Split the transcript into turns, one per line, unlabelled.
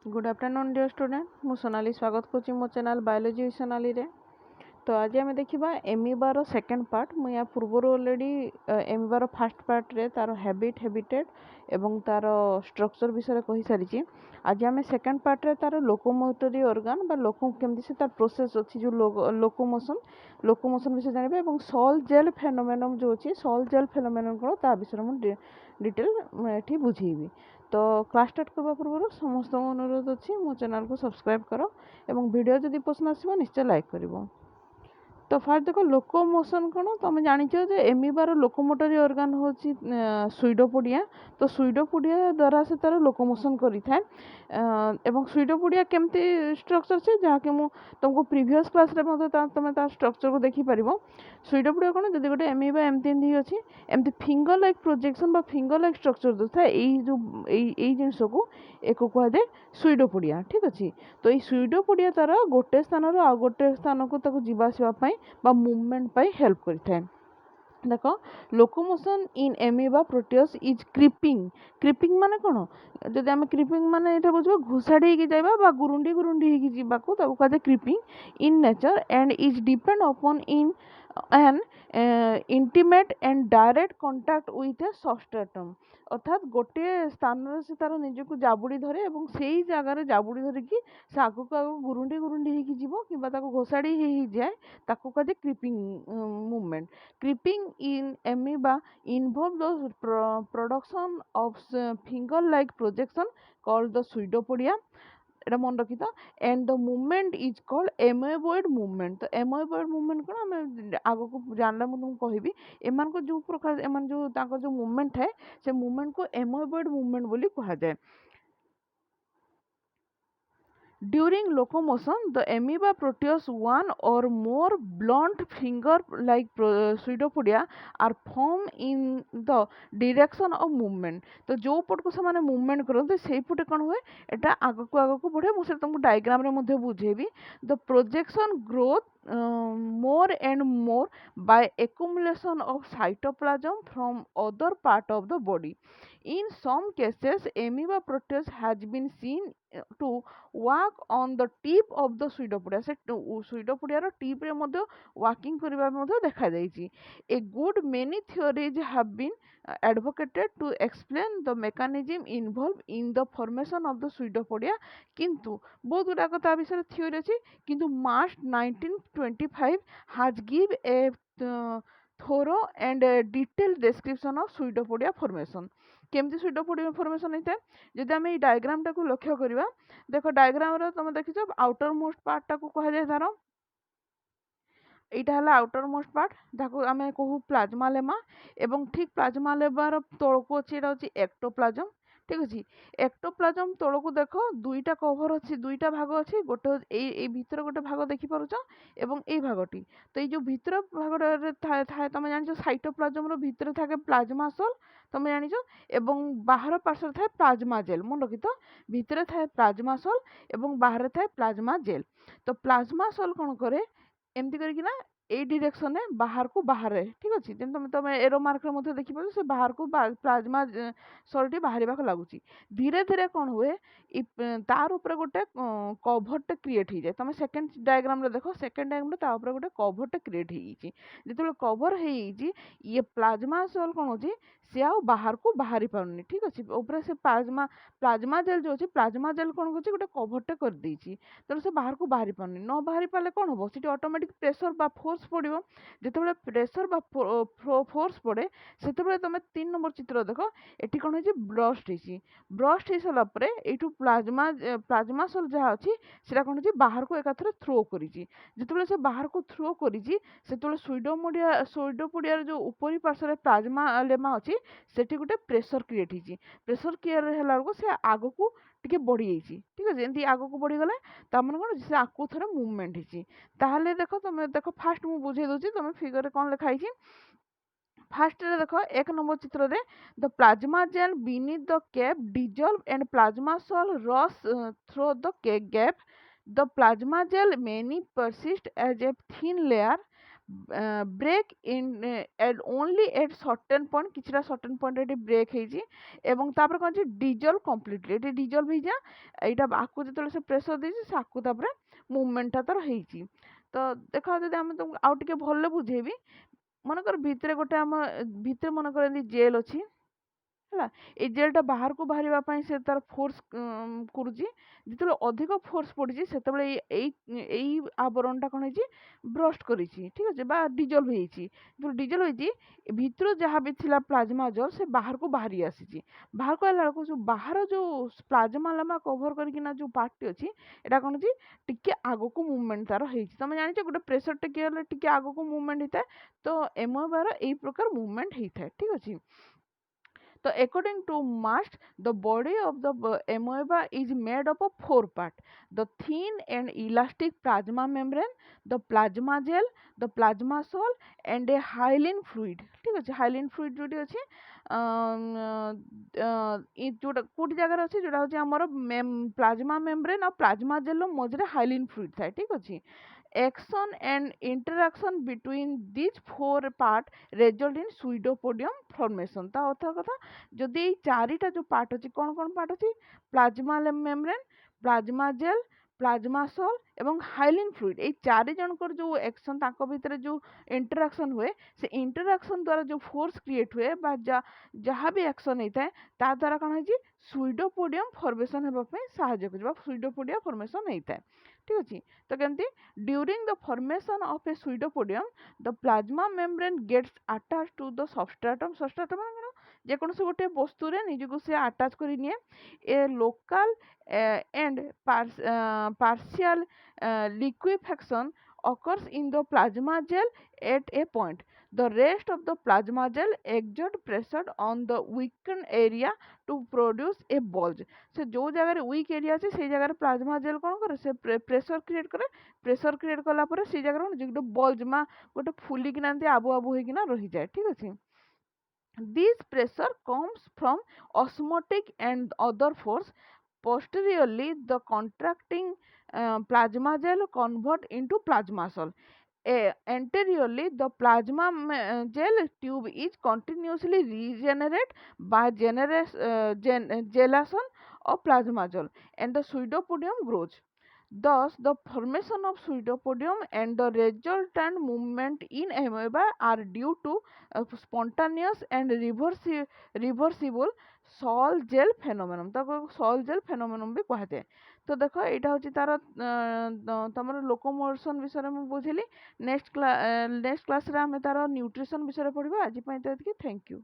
Good afternoon dear student मु सोनाली स्वागत करुँची मो चैनल बायोलॉजी सोनाली रे। तो आज आम देखा एमिबार सेकेंड पार्ट मु या पूर्वर ऑलरेडी एमिबार फास्ट पार्ट रे तार हैबिटेट एवं तार स्ट्रक्चर विषय कही सारी। आज आम सेकेंड पार्ट रे तार लोकोमोटरी ऑर्गन बा केमती से तार प्रोसेस अच्छी जो लोकोमोशन विषय जानवे और सॉल जेल फेनोमेनन जो अच्छी सॉल जेल फेनोमेनन कौन ता विषय मुझे डिटेल ये बुझेबी। तो क्लास स्टार्ट करने पूर्व समस्त अनुरोध अच्छी मो चैनल को सब्सक्राइब कर और वीडियो जदि पसंद आसो निश्चय लाइक कर। तो फास्ट देख लोकोमोशन कौन तुम जाच एमिबार लोकोमोटरी ऑर्गन हूँ सुइडोपोडिया। तो सुइडोपोडिया द्वारा से तार लोकोमोशन करें एवं सुइडोपोडिया केमती स्ट्रक्चर से जहाँकि तुमको प्रीवियस क्लास रे तुम स्ट्रक्चर को देखिपर। सुइडोपोडिया कौन जब गोटे एमिबा एमती अच्छी एमती finger like projection finger like structure जो था यही जिनस को एक कहुए सुइडोपोडिया। ठीक अच्छे तो ये सुइडोपोडिया तार गोटे स्थान आउ गोटे स्थान को जावासवाई मुवमेंट हेल्प करें। देख locomotion in amoeba proteus is creeping माने कौन जब आम क्रिपिंग माने ये बुझे घुषाड़ी जावा गुरुंडी गुरुंडी कहुए creeping in nature and is depend upon in an intimate and direct contact with a substratum. अर्थात गोटे स्थान से तार निजक जाबुड़ी धरे और से ही जगार जाबुड़ी धरिकी से आगू आगू गुरुंडी गुरुंडी कि घोषाड़ी हो जाए ताको कहे creeping movement. Creeping in amoeba involve the production of finger like projection called the pseudopodia. एटा मन रखी था and the movement is called amoeboid movement. तो एमोएबॉइड मूवमेंट कौन आम आग को जानला मुझे कहबी एम जो प्रकार एम जो मूवमेंट है से मूवमेंट को एमोएबॉइड मूवमेंट बोली कहा जाए। During locomotion, the amoeba proteus one or more blunt finger-like pseudopodia are formed in the direction of movement. तो जो पट को से मूवमेंट करते से पटे कौन हुए एटा आग को बढ़े मुझे तुमको डायग्राम रे बुझेबी। The projection growth more and more by accumulation of cytoplasm from other part of the body. In some cases, amoeba proteus has been seen to walk on the tip of the pseudopodia. से pseudopodia रो tip रे मध्य walking करिबा मध्य देखा जाइछि। A good many theories have been advocated to explain the mechanism involved in the formation of the pseudopodia, किंतु बहुत गुड़ाक ता विषय theory अछि किंतु मार्च 1925 has give a thorough and detailed description of pseudopodia formation। केमती सुइडोपोडिया फॉर्मेशन होता है जदि आम डायग्राम टाक लक्ष्य करवा देख डायग्राम तुम देखिच आउटर मोस्ट पार्ट टाक कह जाए तार यहाँ है आउटर मोस्ट पार्ट जहाँ आम कहू प्लाज्मा लेमा एवं ठीक प्लाज्मा लेमार तौक अच्छी यहाँ एक्टोप्लाज्म। ठीक अच्छे एक्टोप्लाज्म तौक देख दुईटा कभर अच्छी दुईटा भाग अच्छी गोटे भीतर गोटे भाग देखिपुर एवं ये भागटी तो ये जो भीतर भाग थाए तुम जान साइटोप्लाज्म भीतर থাকে प्लाज्मा सेल तुम जान एवं बाहर पार्श्व थाए प्लाज्मा जेल मन रखी तो भीतर थाए प्लाज्मा सेल एवं बाहर थाए प्लाज्मा जेल। तो प्लाज्मा सेल कौन करे एमती करना ए डिरेक्शन में बाहर को बाहर। ठीक अच्छे तुम तुम एरो मार्क देखिपार से बाहर को प्लाज्मा सेलटी बाहर लगुच धीरे धीरे कौन हुए तार ऊपर गोटे कभरटे क्रिएट हो जाए। तुम सेकेंड डायग्राम देख सेकेंड डायग्राम गोटे कभरटे क्रिएट हो कभर ये प्लाज्मा सेल कौन हो सी आ बाहर को बाहरी पारनी। ठीक अच्छे ऊपर से प्लाज्मा जेल जो अच्छे प्लाज्मा जेल कौन कर गोटे कभरटे कर तेणु से बाहर को बाहरी पारनी न बाहरी पारे कौन हम सीटी ऑटोमेटिक प्रेशर बा फोर्स पड़ो जो प्रेशर बा फोर्स पड़े से तुम 3 नंबर चित्र देख ये कौन है ब्रस्ट हो सारापर यू प्लाज्मा सेल जहाँ अच्छी से कौन है बाहर को एकाथरे थ्रो कर से बाहर को थ्रो कर सुइडोपोडिया जो ऊपरी पार्श्व प्लाज्मा लेमा अच्छी से गोटे प्रेशर क्रिएट हो प्रेशर क्रिएट से आग को टिके बढ़ी जाइए। ठीक है एमती आग को बढ़ीगला तार कौन से आकु थोड़े मुवमेंट होता देख तुम देख फास्ट मुझे बुझे दूसरी तुम फिगर कौन लिखाई फास्ट देख 1 नंबर चित्र रे the plasma gel beneath the cap dissolve and plasma sol rush through the gap the plasma gel many persist as a thin layer break in at only at certain point किछिटा certain point एटी break हेजी एवं तापर कोन जे dissolve completely एटी dissolve हे जा एटा आकु जेतले से प्रेशर देछि से आकु तापर मूवमेंट ता तर हेजी तो देखा जदि हम तुमको आउ टिके भल्ले बुझेबी मनकर भितरे गोटे हम भितरे मनकर एंदी जेल अछि ହେଲା ଏଇ ଜେଲଟା ବାହାରକୁ ବାହାରିବା ପାଇଁ ସେ ତାର ଫୋର୍ସ କରୁଛି ଯେତେବେଳେ ଅଧିକ ଫୋର୍ସ ପଡିଛି ସେତେବେଳେ ଏଇ ଆବରଣଟା କଣ ହେଇଛି ବ୍ରଷ୍ଟ କରିଛି ଠିକ ଅଛି ବା ଡିଜଲ୍ଭ ହେଇଛି ଯେତେବେଳେ ଡିଜଲ୍ଭ ହେଇଛି ଭିତରୁ ଯାହା ବି ଥିଲା ପ୍ଲାଜମା ଜେଲ୍ ସେ ବାହାରକୁ ବାହାରି ଆସିଛି ବାହାରକୁ ଆସିଲା ବେଳକୁ ଯୋଉ ବାହାର ଯୋଉ ପ୍ଲାଜମା ଲାମା କଭର କରିକିନା ଯୋଉ ପାର୍ଟଟି ଅଛି ଏଇଟା କଣ ଅଛି ଟିକେ ଆଗକୁ ମୁଭମେଣ୍ଟ ତାର ହେଇଛି ତମେ ଜାଣିଛ ଗୋଟେ ପ୍ରେସର ଟିକେ ହେଲେ ଟିକେ ଆଗକୁ ମୁଭମେଣ୍ଟ ହେଇଥାଏ ତ ଏମୋବାର ଏଇ ପ୍ରକାର ମୁଭମେଣ୍ଟ ହେଇଥାଏ ଠିକ ଅଛି so according to Mast, the body of the amoeba is made up of four parts: the thin and elastic plasma membrane, the plasma gel, the plasma sol, and a hyaline fluid. ठीक ଅଛି hyaline fluid जोटी अछि जोटा कोटी जगह अछि जोटा होछि हमर प्लाज्मा मेम्ब्रेन और प्लाज्मा जेल मझरे hyaline fluid थाए ठीक अछि action and interaction between these four part result in pseudopodium formation ता अर्थ कथा जदि एई चारिटा जो पार्ट अछि कोन पार्ट अछि plasma membrane plasma gel plasma sol एवं हाइलिन फ्लूइड एई चारि जनकर जो एक्शन ताको भितरे जो इंटरेक्शन हुए से इंटरेक्शन द्वारा जो फोर्स क्रिएट हुए बा जहाँ भी एक्शन होता है ता द्वारा कौन है सुइडोपोडियम फॉर्मेशन हेबा पे सहायता करबा सुइडोपोडिया फॉर्मेशन होता है ठीक अछि तो केमती during the formation of a pseudopodium the plasma membrane gets attached to the substratum substratum जेकोसी गोटे वस्तु निजको से अटैच कर निए ए local and partial liquefaction occurs in the plasma gel at a point. The rest of the plasma gel exert pressure on the weakened area to produce a bulge. से जो जगह weak area আছে সেই জায়গার plasma jail কোন করে সে pressure create কলা পরে সেই জায়গার যেটা বলজ মা গোটে ফুলি কিনা আবু আবু হইকিনা রহি যায় ঠিক আছে this pressure comes from osmotic and other force. Posteriorly, the contracting plasma gel convert into plasma sol. Anteriorly, the plasma gel tube is continuously regenerated by gelation of plasma gel and the pseudopodium grows. Thus, the formation of pseudopodium and the resultant movement in amoeba are due to spontaneous and reversible sol gel phenomenon. ताको sol gel phenomenon भी कहते हैं तो देखो एटा होची तार तमर locomotion विषय में बुझिली नेक्स्ट क्लास रे हम तार न्यूट्रिशन विषय पढ़िबा आज पई तो थैंक यू